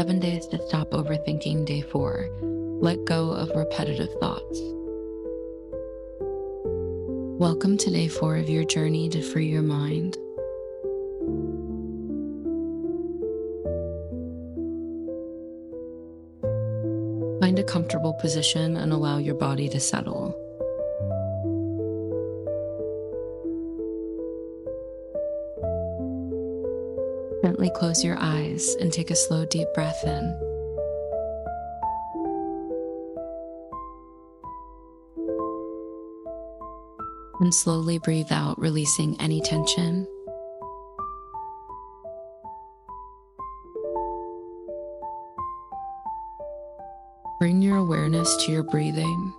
7 Days to Stop Overthinking, Day 4. Let go of repetitive thoughts. Welcome to Day 4 of your journey to free your mind. Find a comfortable position and allow your body to settle. Gently close your eyes and take a slow, deep breath in. And slowly breathe out, releasing any tension. Bring your awareness to your breathing.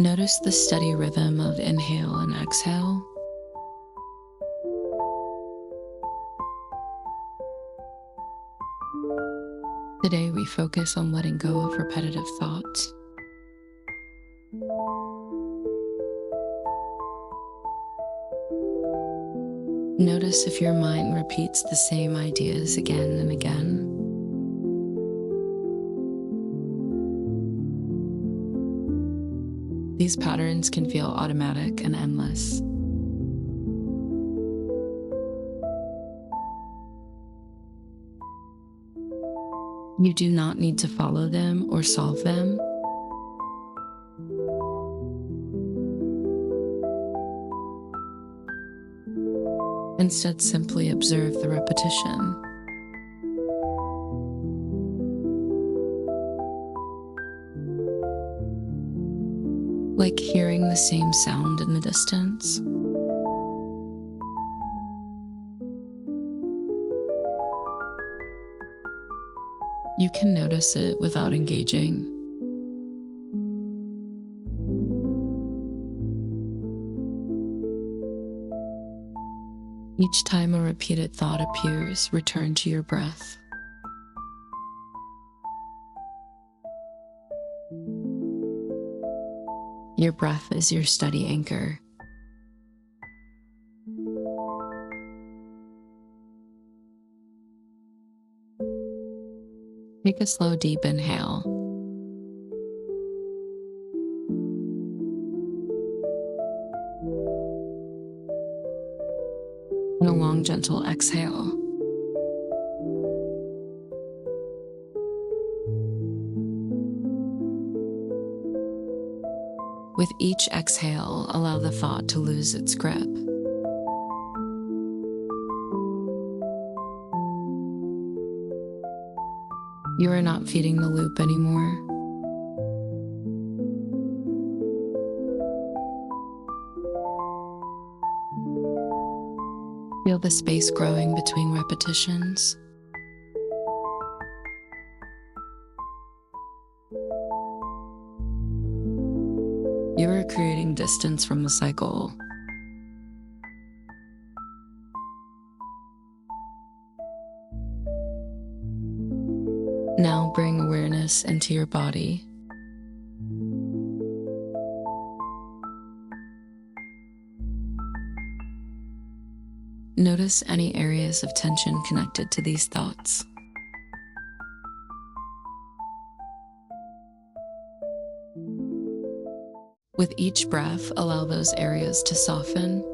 Notice the steady rhythm of inhale and exhale. Today we focus on letting go of repetitive thoughts. Notice if your mind repeats the same ideas again and again. These patterns can feel automatic and endless. You do not need to follow them or solve them. Instead, simply observe the repetition. Like hearing the same sound in the distance. You can notice it without engaging. Each time a repeated thought appears, return to your breath. Your breath is your steady anchor. Take a slow, deep inhale. And a long, gentle exhale. With each exhale, allow the thought to lose its grip. You are not feeding the loop anymore. Feel the space growing between repetitions. You are creating distance from the cycle. Now bring awareness into your body. Notice any areas of tension connected to these thoughts. With each breath, allow those areas to soften.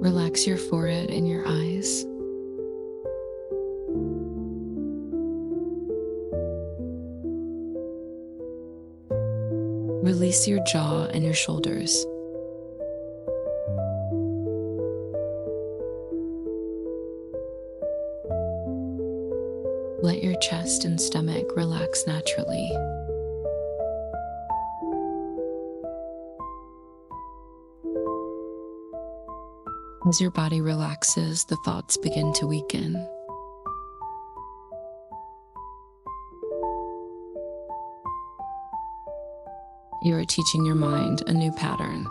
Relax your forehead and your eyes. Release your jaw and your shoulders. Let your chest and stomach relax naturally. As your body relaxes, the thoughts begin to weaken. You are teaching your mind a new pattern.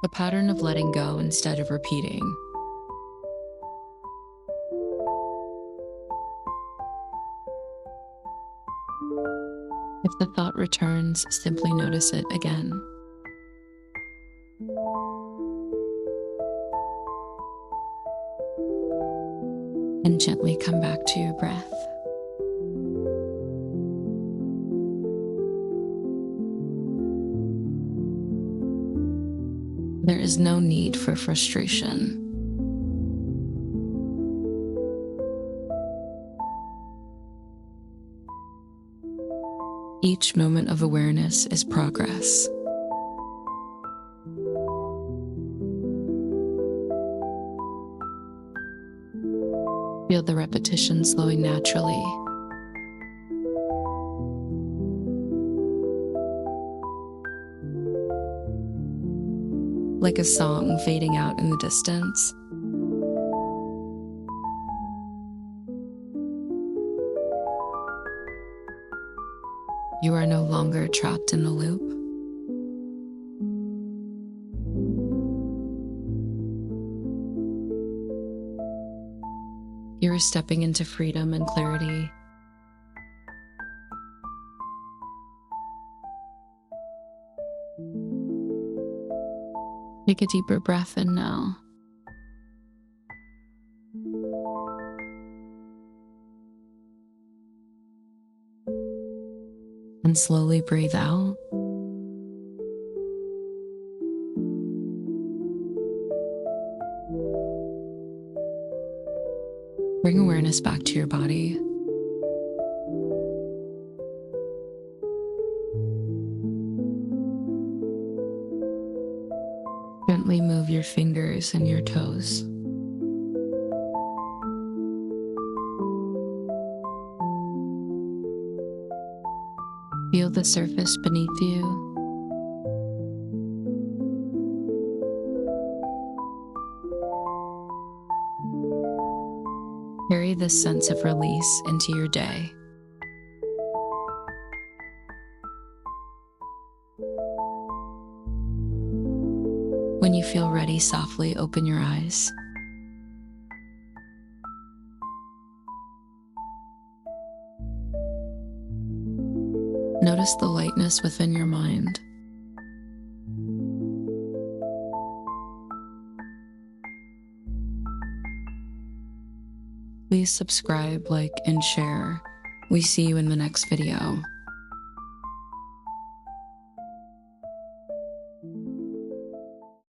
A pattern of letting go instead of repeating. If the thought returns, simply notice it again. And gently come back to your breath. There is no need for frustration. Each moment of awareness is progress. Feel the repetition slowing naturally. Like a song fading out in the distance. You are no longer trapped in the loop. You are stepping into freedom and clarity. Take a deeper breath in now. And slowly breathe out. Bring awareness back to your body. Gently move your fingers and your toes. Feel the surface beneath you. Carry this sense of release into your day. When you feel ready, softly open your eyes. Notice the lightness within your mind. Please subscribe, like, and share. We see you in the next video.